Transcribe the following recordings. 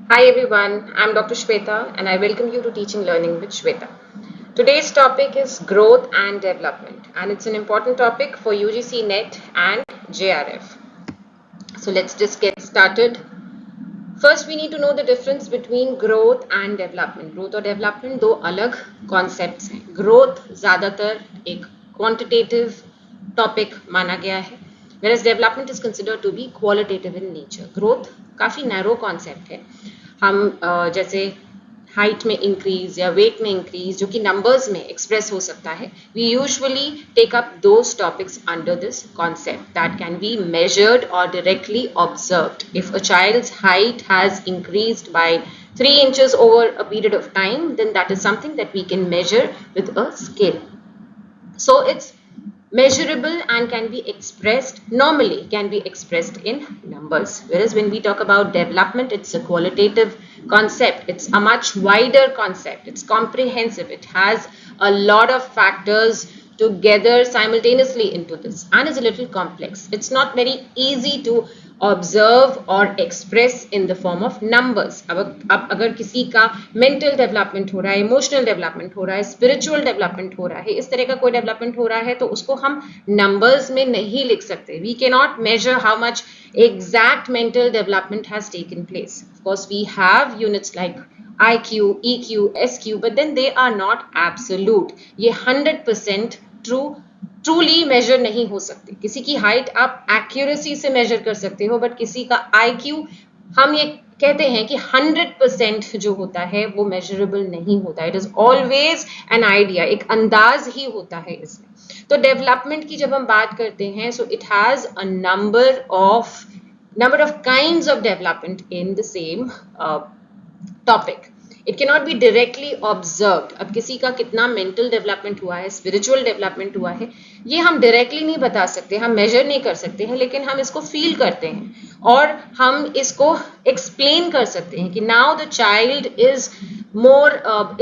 Hi everyone, I'm Dr. Shweta and I welcome you to Teaching Learning with Shweta. Today's topic is growth and development, and it's an important topic for UGC NET and JRF. So let's just get started. First, we need to know the difference between growth and development. Growth और development दो अलग concepts हैं. Growth ज़्यादातर एक quantitative topic माना गया है, whereas development is considered to be qualitative in nature. Growth काफ़ी narrow concept है. हम जैसे हाइट में इंक्रीज या वेट में इंक्रीज जो कि नंबर्स में एक्सप्रेस हो सकता है, we usually take up those topics under this concept that can be measured और directly observed. If a child's height has increased by 3 inches over a period of time, then that is something that we can measure with a scale. So it's measurable and can be expressed normally, can be expressed in numbers, whereas when we talk about development, it's a qualitative concept. It's a much wider concept. It's comprehensive. It has a lot of factors together simultaneously into this and is a little complex. It's not very easy to observe और express in the form of numbers. अब अगर किसी का mental development हो रहा है, emotional development हो रहा है, स्पिरिचुअल डेवलपमेंट हो रहा है, इस तरह का कोई डेवलपमेंट हो रहा है, तो उसको हम नंबर्स में नहीं लिख सकते. We can not measure how much exact mental development has taken place. Of course, we have units like IQ, EQ, SQ, but then they are not absolute. ये 100% ट्रूली मेजर नहीं हो सकते. किसी की हाइट आप एक्यूरेसी से major कर सकते हो, बट किसी का IQ हम ये कहते हैं कि 100% जो होता है वो मेजरेबल नहीं होता. It is always an idea, एक अंदाज ही होता है इसमें. तो डेवलपमेंट की जब हम बात करते हैं, so it has a number of kinds of development in the same topic. It cannot be directly observed. अब किसी का कितना mental development हुआ है, spiritual development हुआ है, ये हम directly नहीं बता सकते, हम measure नहीं कर सकते हैं, लेकिन हम इसको feel करते हैं और हम इसको explain कर सकते हैं कि now the child is more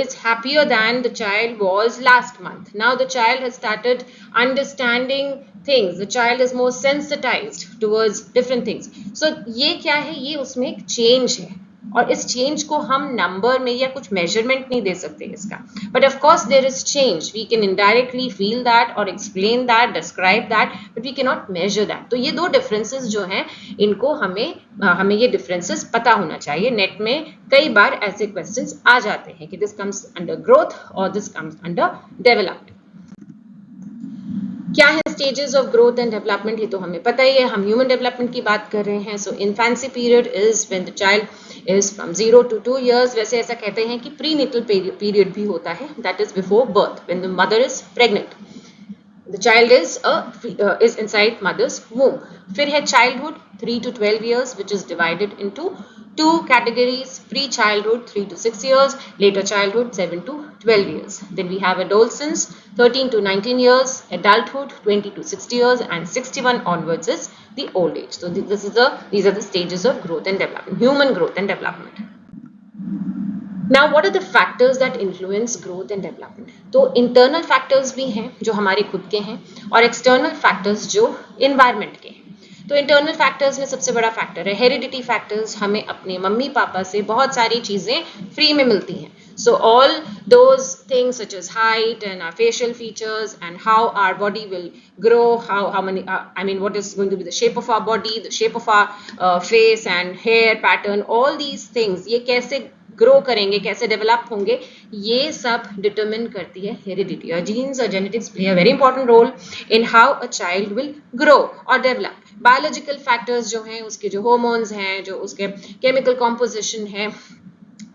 is happier than the child was last month. Now the child has started understanding things. The child is more sensitized towards different things. So ये क्या है, ये उसमें एक change है और इस चेंज को हम नंबर में या कुछ मेजरमेंट नहीं दे सकते इसका. But of course there is change. We can indirectly feel that और explain that, describe that, but we can not measure that. तो ये दो डिफरेंसेस जो हैं, इनको हमें ये डिफरेंसेस पता होना चाहिए. नेट में कई बार ऐसे क्वेश्चंस आ जाते हैं कि दिस कम्स अंडर ग्रोथ और दिस कम्स अंडर डेवलपमेंट. क्या है stages of growth and development, ये तो हमें पता ही है. हम ह्यूमन डेवलपमेंट की बात कर रहे हैं. So infancy period is when the child is from 0 to 2 years. वैसे ऐसा कहते हैं कि प्री निटल पीरियड भी होता है, that is before birth, when the mother is pregnant. The child is inside mother's womb. फिर है childhood 3 to 12 years, which is divided into two categories: pre-childhood 3 to 6 years, later childhood 7 to 12 years. Then we have adolescence 13 to 19 years, adulthood 20 to 60 years, and 61 onwards is the old age. So these are the stages of growth and development, human growth and development. Now, what are the factors that influence growth and development? तो internal factors भी हैं जो हमारे खुद के हैं और external factors जो environment के हैं. तो internal factors में सबसे बड़ा factor है heredity factors. हमें अपने मम्मी पापा से बहुत सारी चीज़ें free में मिलती हैं. So all those things such as height and our facial features and how our body will grow, what is going to be the shape of our body, the shape of our face and hair pattern, all these things, ये कैसे grow करेंगे, कैसे develop होंगे, ये सब determine करती है heredity. और जीन्स और genetics play a very important role in how a child will grow और डेवलप. बायोलॉजिकल फैक्टर्स जो हैं, उसके जो हॉर्मोन्स हैं, जो उसके केमिकल कॉम्पोजिशन है,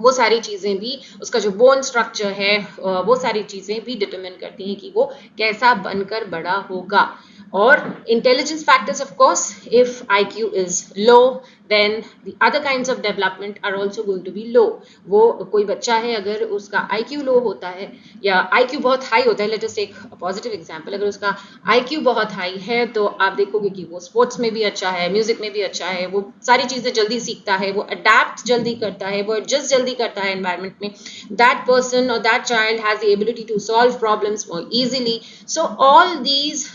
वो सारी चीज़ें भी, उसका जो बोन स्ट्रक्चर है, वो सारी चीज़ें भी डिटरमिन करती हैं कि वो कैसा बनकर बड़ा होगा. और intelligence factors, of course, if IQ is low, then the other kinds of development are also going to be low. वो कोई बच्चा है, अगर उसका IQ लो होता है या IQ बहुत हाई होता है, let us take a positive example, अगर उसका IQ बहुत हाई है तो आप देखोगे कि वो स्पोर्ट्स में भी अच्छा है, म्यूजिक में भी अच्छा है, वो सारी चीज़ें जल्दी सीखता है, वो अडेप्ट जल्दी करता है, वो एडजस्ट जल्दी करता है एनवायरमेंट में. दैट पर्सन और that child has the ability to solve problems more easily. So all these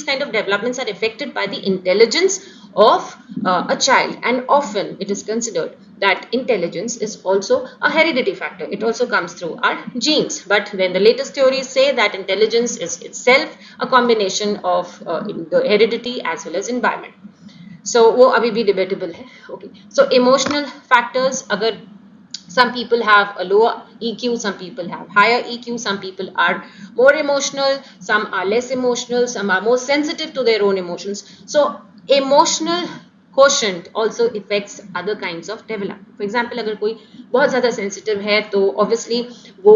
kind of developments are affected by the intelligence of a child, and often it is considered that intelligence is also a hereditary factor. It also comes through our genes, but then the latest theories say that intelligence is itself a combination of the heredity as well as environment. So वो अभी भी debatable है. Okay, so emotional factors, अगर some people have a lower EQ, some people have higher EQ, some people are more emotional, some are less emotional, some are more sensitive to their own emotions. So emotional quotient also affects other kinds of development. For example, अगर कोई बहुत ज़्यादा sensitive है तो obviously वो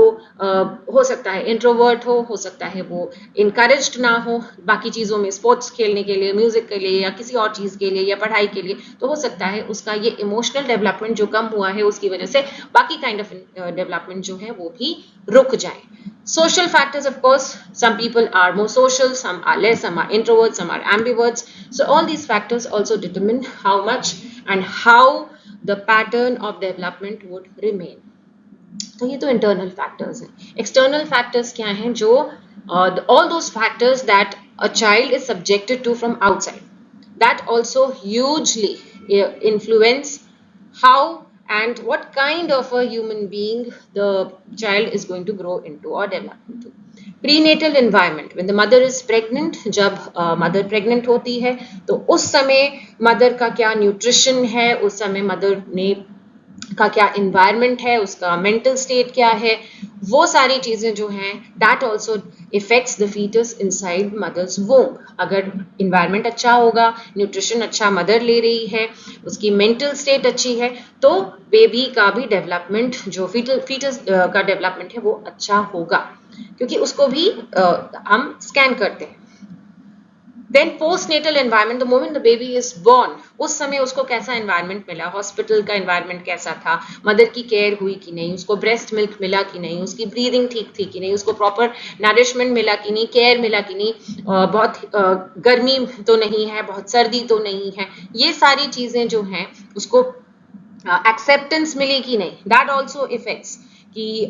हो सकता है introvert हो सकता है वो encouraged ना हो बाकी चीज़ों में, sports खेलने के लिए, music के लिए या किसी और चीज़ के लिए या पढ़ाई के लिए, तो हो सकता है उसका ये emotional development जो कम हुआ है उसकी वजह से बाकी kind of development जो है वो भी रुक जाए. Social factors, of course, some people are more social, some are less, some are introverts, some are ambiverts. So all these factors also determine how much and how the pattern of development would remain. तो ये तो internal factors हैं. External factors क्या हैं? जो all those factors that a child is subjected to from outside, that also hugely influence how and what kind of a human being the child is going to grow into or develop into. Prenatal environment, when the mother is pregnant, जब mother pregnant होती है तो उस समय mother का क्या nutrition है, उस समय mother ने का क्या environment है, उसका mental state क्या है, वो सारी चीजें जो हैं that also affects the fetus inside mother's womb. अगर environment अच्छा होगा, nutrition अच्छा mother ले रही है, उसकी mental state अच्छी है, तो baby का भी development जो fetus का development है वो अच्छा होगा, क्योंकि उसको भी हम scan करते हैं. Then postnatal environment, the moment the baby is born, उस समय उसको कैसा environment मिला, हॉस्पिटल का environment कैसा था, मदर की केयर हुई कि नहीं, उसको ब्रेस्ट मिल्क मिला कि नहीं, उसकी ब्रीदिंग ठीक थी कि नहीं, उसको प्रॉपर नरिशमेंट मिला कि नहीं, केयर मिला कि नहीं, बहुत गर्मी तो नहीं है, बहुत सर्दी तो नहीं है, ये सारी चीजें जो हैं उसको एक्सेप्टेंस मिली कि नहीं, दैट ऑल्सो इफेक्ट्स कि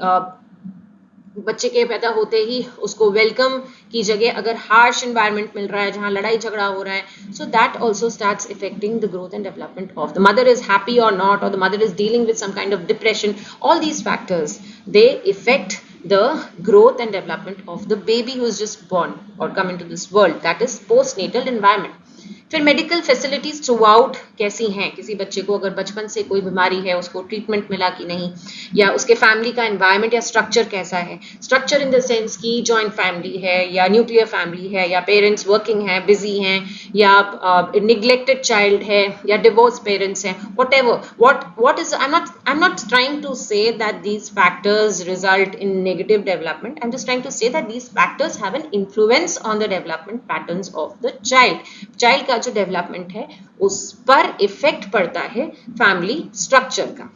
बच्चे के पैदा होते ही उसको वेलकम की जगह अगर हार्श एनवायरनमेंट मिल रहा है जहां लड़ाई झगड़ा हो रहा है, so that also starts affecting the growth and development of the mother is happy और नॉट, और the mother is dealing with some kind of depression. All these factors they affect the growth and development of the baby who is just born or come into this world. That is postnatal environment. फिर medical facilities through out कैसी हैं, किसी बच्चे को अगर बचपन से कोई बीमारी है उसको ट्रीटमेंट मिला कि नहीं, या उसके फैमिली का एनवायरनमेंट या स्ट्रक्चर कैसा है, स्ट्रक्चर इन द सेंस कि जॉइंट फैमिली है या न्यूक्लियर फैमिली है या पेरेंट्स वर्किंग है, बिजी हैं, या निग्लेक्टेड चाइल्ड है या डिवोर्स पेरेंट्स हैं, what is I'm not trying to say that these factors result in negative development. I'm just trying to say that these factors have an influence on the development patterns of the child का जो development है उस पर effect पड़ता है family structure का,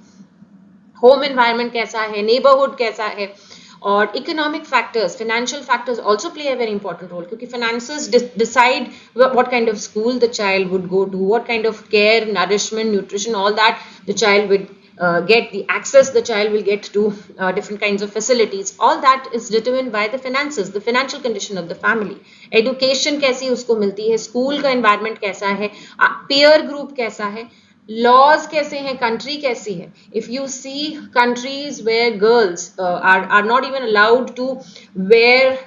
home environment कैसा है, नेबरहुड कैसा है, और economic factors, financial factors also play a very important role, क्योंकि finances decide what kind of school the child would go to, what kind of care, nourishment, nutrition, all that the child with get, the access the child will get to different kinds of facilities, all that is determined by the finances, the financial condition of the family. Education कैसी उसको मिलती है, school का environment कैसा है, peer group कैसा है, laws कैसे हैं, country कैसी है. If you see countries where girls are not even allowed to wear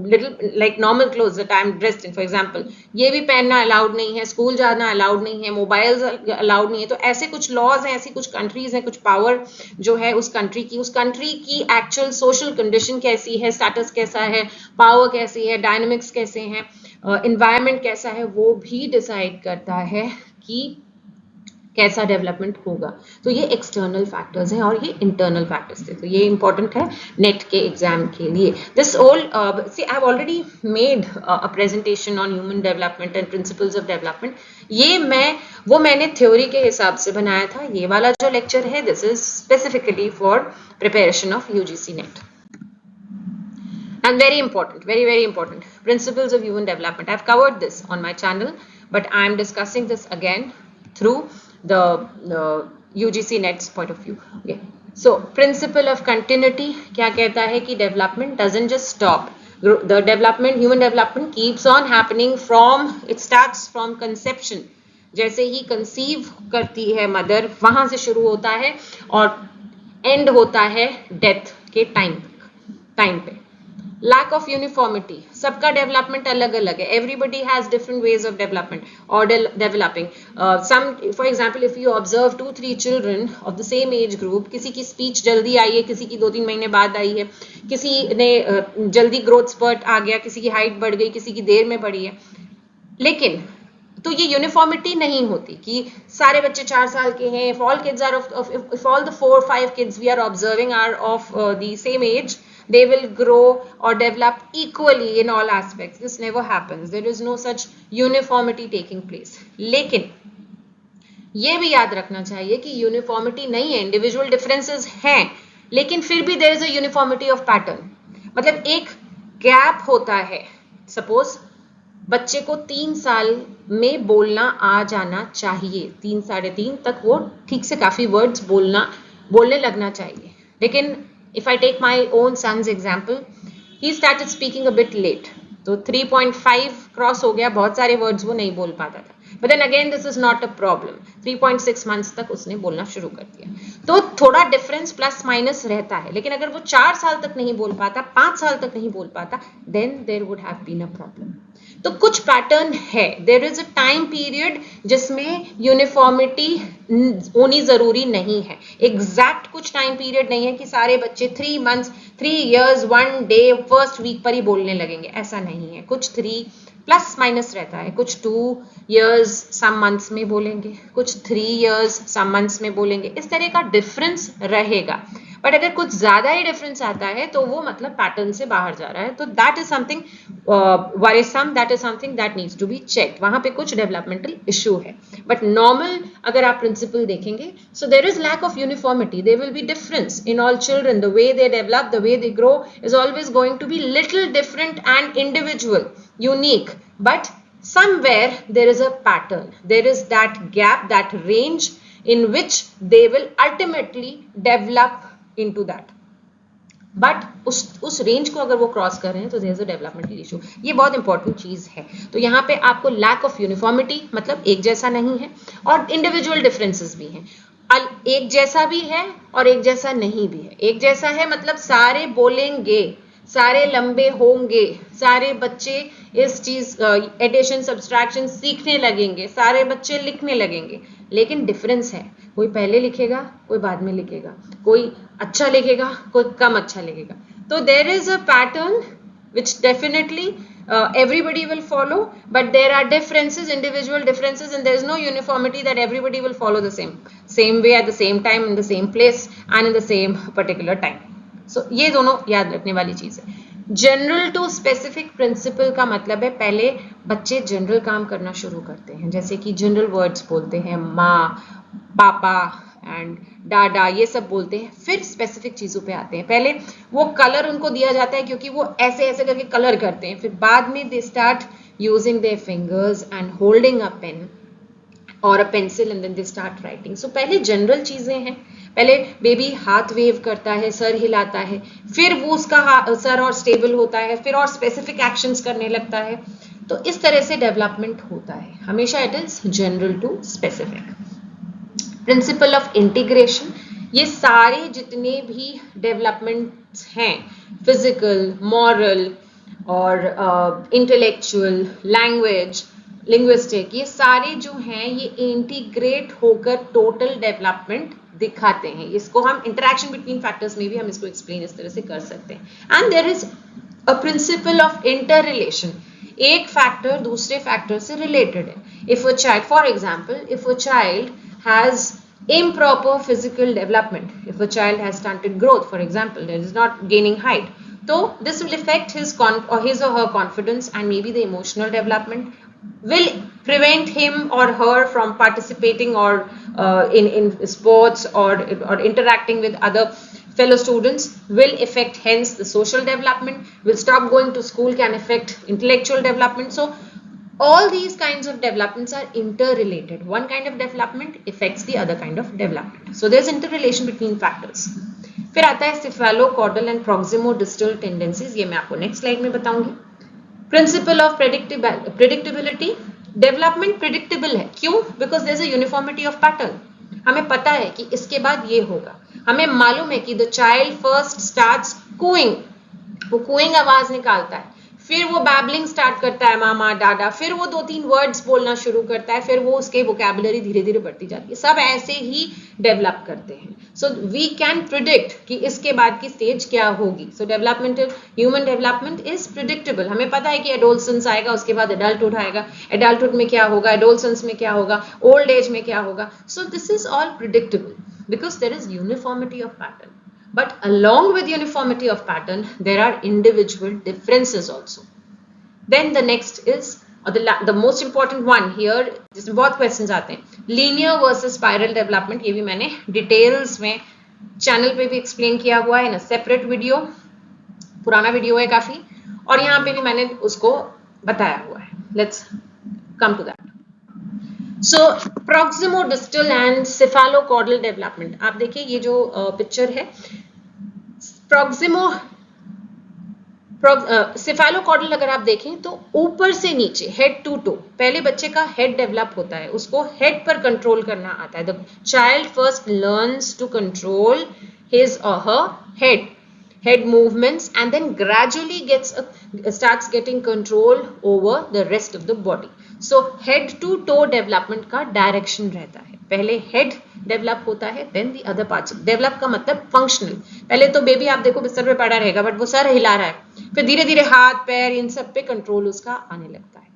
little like normal clothes that I am dressed in, for example, ये भी पहनना allowed नहीं है, स्कूल जाना allowed नहीं है, मोबाइल्स allowed नहीं है, तो ऐसे कुछ laws हैं, ऐसी कुछ countries हैं, कुछ power जो है उस country की actual social condition कैसी है, status कैसा है, power कैसी है, dynamics कैसे हैं, environment कैसा है, वो भी decide करता है कि कैसा डेवलपमेंट होगा. तो ये एक्सटर्नल फैक्टर्स हैं और ये इंटरनल फैक्टर्स थे, तो ये इंपॉर्टेंट है नेट के एग्जाम के लिए. This all see I have already made a presentation on human development and principles of development. ये मैंने थ्योरी के हिसाब से बनाया था. ये वाला जो लेक्चर है this is specifically for preparation of UGC net. And very important, very important, principles of human development. I've covered this on my channel, but I'm discussing this again through the UGC NET's point of view. Okay. So principle of continuity क्या कहता है कि development doesn't just stop The development, human development keeps on happening from, it starts from conception. जैसे ही conceive करती है mother, वहां से शुरू होता है और एंड होता है डेथ के टाइम पे. लैक ऑफ यूनिफॉर्मिटी, सबका डेवलपमेंट अलग अलग है. Everybody has different ways of development और developing. Some, for example, if you observe 2-3 children of the same age group, किसी की स्पीच जल्दी आई है, किसी की 2-3 महीने बाद आई है, किसी ने जल्दी ग्रोथ स्पर्ट आ गया, किसी की हाइट बढ़ गई, किसी की देर में बढ़ी है. लेकिन तो ये यूनिफॉर्मिटी नहीं होती कि सारे बच्चे 4 साल के हैं. if all kids are if all the 4-5 kids we are observing are of the same age, they will grow or develop equally in all aspects. This never happens. There is no such uniformity taking place. लेकिन ये भी याद रखना चाहिए कि uniformity नहीं है, individual differences हैं, लेकिन फिर भी there is a uniformity of pattern. मतलब एक गैप होता है. सपोज बच्चे को 3 साल में बोलना आ जाना चाहिए, 3-3.5 तक वो ठीक से काफी वर्ड्स बोलने लगना चाहिए. लेकिन if I take my own son's example, he started speaking a bit late, तो 3.5 क्रॉस हो गया, बहुत सारे वर्ड्स वो नहीं बोल पाता था. But then again this is not a problem. 3.6 months तक उसने बोलना शुरू कर दिया. तो थोड़ा डिफरेंस प्लस माइनस रहता है. लेकिन अगर वो 4 साल तक नहीं बोल पाता, 5 साल तक नहीं बोल पाता, then there would have been a problem. तो कुछ पैटर्न है. There is a time period जिसमें यूनिफॉर्मिटी होनी जरूरी नहीं है. एग्जैक्ट कुछ टाइम पीरियड नहीं है कि सारे बच्चे 3 months, 3 years, 1 day, first week पर ही बोलने लगेंगे. ऐसा नहीं है. कुछ 3 प्लस माइनस रहता है. कुछ 2 years सम मंथ्स में बोलेंगे, कुछ 3 years सम मंथ्स में बोलेंगे. इस तरह का डिफरेंस रहेगा. बट अगर कुछ ज्यादा ही डिफरेंस आता है तो वो मतलब पैटर्न से बाहर जा रहा है. तो that is something worrisome, that is something that needs to be checked. वहां पे कुछ डेवलपमेंटल इशू है. बट नॉर्मल अगर आप प्रिंसिपल देखेंगे, so there is lack of uniformity. There will be difference in all children. The way they develop, the way they grow is always going to be little different and individual, unique. But somewhere there is a pattern, there is that gap, that range in which they will ultimately develop into that. But उस range को अगर वो cross कर रहे हैं तो there is a developmental issue. ये बहुत इंपॉर्टेंट चीज है. तो यहाँ पे आपको लैक ऑफ यूनिफॉर्मिटी मतलब एक जैसा नहीं है, और इंडिविजुअल डिफरेंसेस भी हैं. एक जैसा भी है और एक जैसा नहीं भी है. एक जैसा है मतलब सारे बोलेंगे, सारे लंबे होंगे, सारे बच्चे इस चीज एडिशन सब्सट्रैक्शन सीखने लगेंगे, सारे बच्चे लिखने लगेंगे. लेकिन डिफरेंस है. कोई पहले लिखेगा, कोई बाद में लिखेगा, कोई अच्छा लिखेगा, कोई कम अच्छा लिखेगा. तो there is a pattern which definitely everybody will follow, but there are differences, individual differences, and there is no uniformity that everybody will follow the same way at the same time in the same place and in the same particular time. So ये दोनों याद रखने वाली चीज है. General to specific principal का मतलब है पहले बच्चे जनरल काम करना शुरू करते हैं, जैसे कि जनरल वर्ड्स बोलते हैं, माँ, पापा एंड डाडा, ये सब बोलते हैं. फिर स्पेसिफिक चीजों पे आते हैं. पहले वो कलर उनको दिया जाता है क्योंकि वो ऐसे ऐसे करके कलर करते हैं. फिर बाद में they start using their fingers and holding a pen और a pencil and then they start writing. So पहले जनरल चीजें हैं. पहले बेबी हाथ वेव करता है, सर हिलाता है, फिर वो उसका सर और स्टेबल होता है, फिर और स्पेसिफिक एक्शंस करने लगता है. तो इस तरह से डेवलपमेंट होता है. हमेशा it is general to specific. Principle of integration, ये सारे जितने भी डेवलपमेंट्स हैं, फिजिकल, मॉरल और इंटेलेक्चुअल, लैंग्वेज, लिंग्विस्टिक, ये सारे जो हैं ये इंटीग्रेट होकर टोटल डेवलपमेंट दिखाते हैं. इसको हम इंटरेक्शन बिटवीन फैक्टर्स में भी हम इसको एक्सप्लेन इस तरह से कर सकते हैं. And there is a principle of interrelation. एक फैक्टर दूसरे फैक्टर से रिलेटेड है. If a child, for example, if a child has improper physical development, if a child has stunted growth, for example, there is not gaining height, so this will affect his or her confidence and maybe the emotional development, will prevent him or her from participating or in sports or interacting with other fellow students, will affect hence the social development, will stop going to school, can affect intellectual development. So all these kinds of developments are interrelated. One kind of development affects the other kind of development. So there's interrelation between factors. फिर आता है सिफेलोकॉर्डल and प्रॉक्सिमोडिस्टल tendencies, ये मैं आपको next slide में बताऊंगी। Principle of predictability, development predictable है, क्यों? Because there is a uniformity of pattern. हमें पता है कि इसके बाद ये होगा, हमें मालूम है कि the child first starts cooing, वो कूइंग आवाज निकालता है, फिर वो बैबलिंग स्टार्ट करता है, मामा डाडा, फिर वो 2-3 वर्ड्स बोलना शुरू करता है, फिर वो उसके वोकैबुलरी धीरे धीरे बढ़ती जाती है, सब ऐसे ही डेवलप करते हैं। सो वी कैन प्रिडिक्ट कि इसके बाद की स्टेज क्या होगी। So developmental human development is predictable, हमें पता है कि एडोलसेंस आएगा, उसके बाद एडल्टहुड आएगा, एडल्टहुड में क्या होगा, एडोलसेंस में क्या होगा, ओल्ड एज में क्या होगा। So this is all predictable because there is uniformity of pattern. But along with uniformity of pattern, there are individual differences also. Then the next is, or the most important one here, जिसमें बहुत questions आते हैं, linear versus spiral development। ये भी मैंने details में channel पे भी explain किया हुआ है in a separate video, पुराना video है काफी, और यहाँ पे भी मैंने उसको बताया हुआ है। Let's come to that. So proximodistal and cephalocaudal development, आप देखिए ये जो पिक्चर है, सिफेलोकॉर्डल अगर आप देखें तो ऊपर से नीचे, हेड टू टो, पहले बच्चे का हेड डेवलप होता है, उसको हेड पर कंट्रोल करना आता है। The child first learns to control his और her head movements and then gradually starts getting control over the rest of the body. So head to toe development का direction रहता है, पहले हेड डेवलप होता है, then the other parts. Develop का मतलब functional, पहले तो बेबी आप देखो बिस्तर पे पड़ा रहेगा बट वो सर हिला रहा है, फिर धीरे धीरे हाथ पैर इन सब पे कंट्रोल उसका आने लगता है,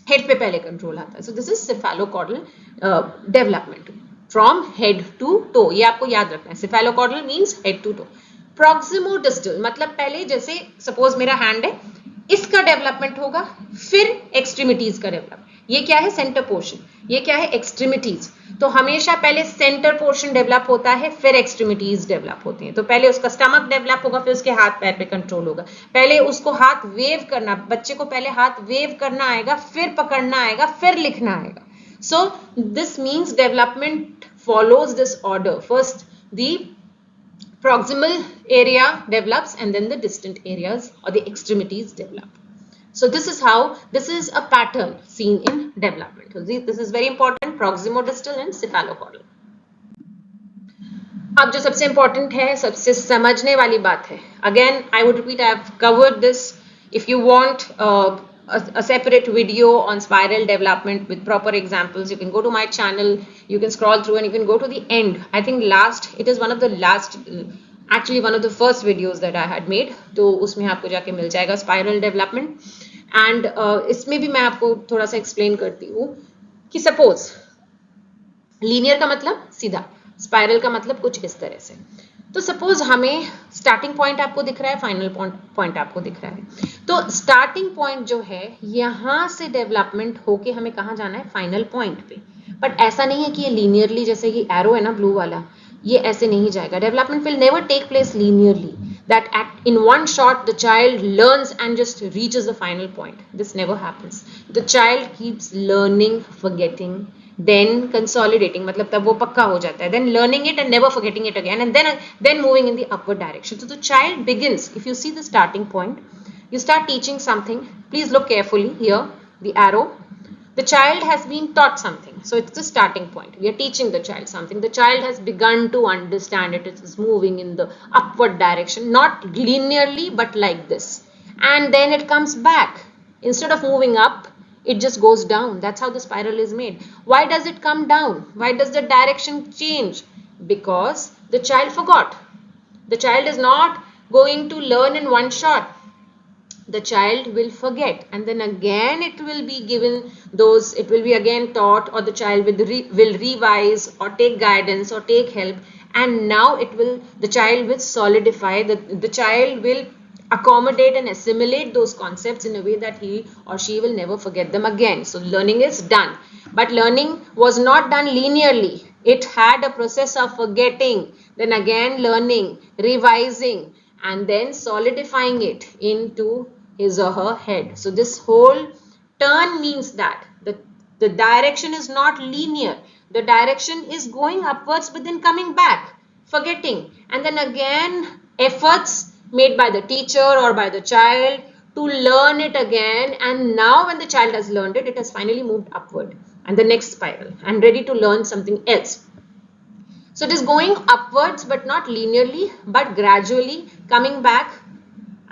हेड पे पहले कंट्रोल आता है। So this is cephalocaudal development from head to toe, ये आपको याद रखना है। Cephalocaudal means head to toe. Proximodistal मतलब पहले जैसे सपोज मेरा हैंड है, इसका डेवलपमेंट होगा, फिर एक्सट्रीमिटीज का डेवलप। ये क्या है? Centre portion. ये क्या है? एक्सट्रीमिटीज। तो हमेशा पहले सेंटर पोर्शन डेवलप होता है, फिर एक्सट्रीमिटीज डेवलप होती हैं। तो पहले उसका स्टमक डेवलप होगा, फिर उसके हाथ पैर पे कंट्रोल होगा। पहले उसको हाथ वेव करना, बच्चे को पहले हाथ वेव करना आएगा, फिर पकड़ना आएगा, फिर लिखना आएगा। So this means development follows this order. First the proximal area develops and then the distant areas or the extremities develop. So this is how, this is a pattern seen in development. So this is very important, proximodistal and cephalocaudal. अब जो सबसे important है, सबसे समझने वाली बात है, again I would repeat, I have covered this. If you want a separate video on spiral development with proper examples, you can go to my channel, you can scroll through and you can go to the end. I think it is one of the last, actually one of the first videos that I had made, तो उसमें आपको जाके मिल जाएगा spiral development. And इसमें भी मैं आपको थोड़ा सा explain करती हूँ कि suppose linear का मतलब सीधा, spiral का मतलब कुछ इस तरह से। तो सपोज हमें स्टार्टिंग पॉइंट आपको दिख रहा है, फाइनल पॉइंट आपको दिख रहा है। तो स्टार्टिंग पॉइंट जो है, यहां से डेवलपमेंट होके हमें कहां जाना है? फाइनल पॉइंट पे। बट ऐसा नहीं है कि ये लीनियरली, जैसे ये एरो है ना ब्लू वाला, ये ऐसे नहीं जाएगा। Development will never take place linearly, that in one shot the child learns and just reaches the final point. This never happens. The child keeps learning, forgetting, then consolidating, मतलब तब वो पक्का हो जाता है, then learning it and never forgetting it again, and then moving in the upward direction. So the child begins, if you see the starting point, you start teaching something. Please look carefully here, the arrow. The child has been taught something, so it's the starting point. We are teaching the child something. The child has begun to understand it. It is moving in the upward direction, not linearly but like this, and then it comes back. Instead of moving up, it just goes down. That's how the spiral is made. Why does it come down? Why does the direction change? Because the child forgot. The child is not going to learn in one shot. The child will forget, and then again it will be given those, it will be again taught, or the child will revise or take guidance or take help, and now the child will solidify, the child will accommodate and assimilate those concepts in a way that he or she will never forget them again. So learning is done, but learning was not done linearly. It had a process of forgetting, then again learning, revising, and then solidifying it into his or her head. So this whole turn means that the direction is not linear. The direction is going upwards but then coming back. forgetting, and then again efforts made by the teacher or by the child to learn it again, and now when the child has learned it, it has finally moved upward and the next spiral and ready to learn something else. So it is going upwards, but not linearly, but gradually coming back,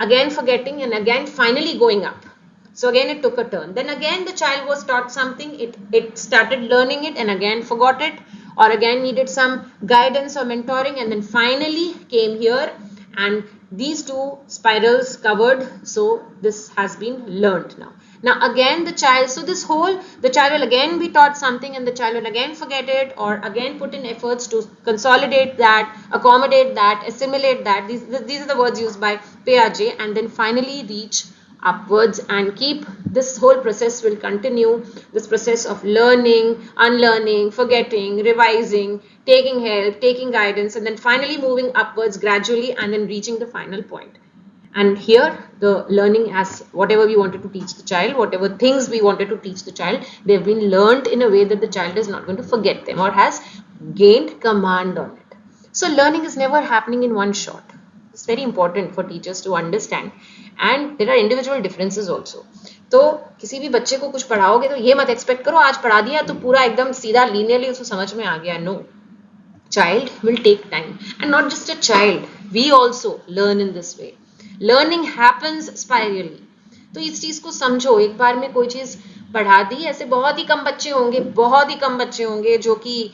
again forgetting, and again finally going up. So again it took a turn. Then again the child was taught something, it started learning it and again forgot it, or again needed some guidance or mentoring, and then finally came here, and these two spirals covered. So this has been learned now. Now again the child, so this whole, the child will again be taught something and the child will again forget it, or again put in efforts to consolidate that, accommodate that, assimilate that. These are the words used by Piaget, and then finally reach upwards and keep. This whole process will continue, this process of learning, unlearning, forgetting, revising, taking help, taking guidance, and then finally moving upwards gradually and then reaching the final point. And here the learning, as whatever we wanted to teach the child, whatever things we wanted to teach the child, they've been learned in a way that the child is not going to forget them or has gained command on it. So learning is never happening in one shot. It's very important for teachers to understand, and there are individual differences also. तो किसी भी बच्चे को कुछ पढ़ाओगे तो ये मत expect करो आज पढ़ा दिया तो पूरा एकदम सीधा लीनियरली उसको समझ में आ गया. No, child will take time, and not just a child, we also learn in this way. Learning happens spirally. तो इस चीज को समझो. एक बार में कोई चीज पढ़ा दी, ऐसे बहुत ही कम बच्चे होंगे, बहुत ही कम बच्चे होंगे जो कि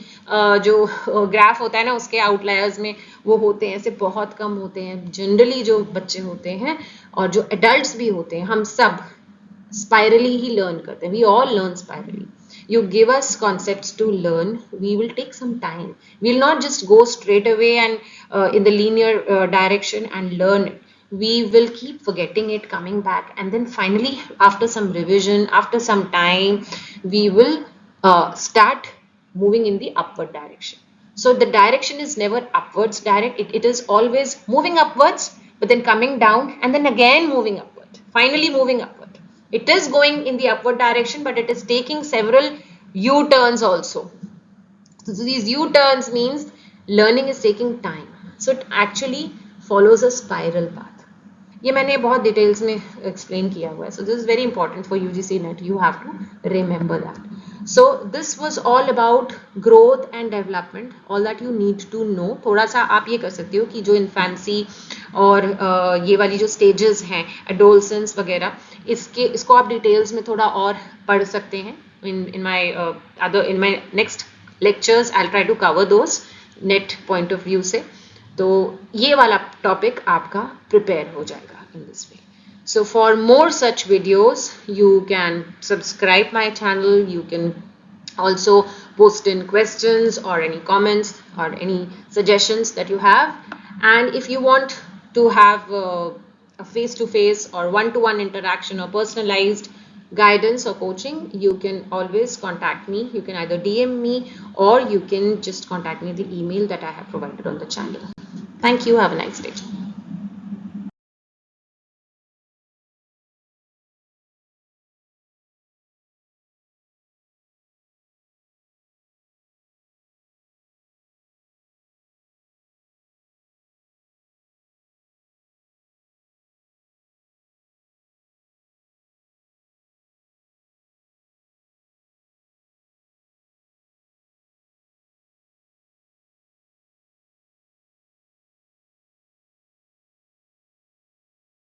जो ग्राफ होता है ना उसके आउटलायर्स में वो होते हैं, ऐसे बहुत कम होते हैं जनरली जो बच्चे होते हैं, और जो एडल्ट्स भी होते हैं, हम सब spirally ही learn करते हैं. We all learn spirally. You give us concepts to learn, we will take some time. We will not just go straight away and in the linear direction and learn it. We will keep forgetting it, coming back, and then finally after some revision, after some time, we will start moving in the upward direction. So the direction is never upwards direct, it is always moving upwards, but then coming down and then again moving upward, finally moving upward. It is going in the upward direction, but it is taking several U-turns also. So these U-turns means learning is taking time. So it actually follows a spiral path. ये मैंने बहुत details में explain किया हुआ है. So this is very important for UGC NET. You have to remember that. So this was all about growth and development. All that you need to know. थोड़ा सा आप ये कर सकते हो कि जो इन्फेंसी और ये वाली जो स्टेजेस हैं, एडोलसेंस वगैरह, इसको आप डिटेल्स में थोड़ा और पढ़ सकते हैं. in my next lectures I'll try to cover those net point of view से. तो ये वाला टॉपिक आपका प्रिपेयर हो जाएगा in this way. So for more such videos, you can subscribe my channel. You can also post in questions or any comments or any suggestions that you have. And if you want to have a face-to-face or one-to-one interaction or personalized guidance or coaching, you can always contact me. You can either DM me or you can just contact me the email that I have provided on the channel. Thank you. Have a nice day.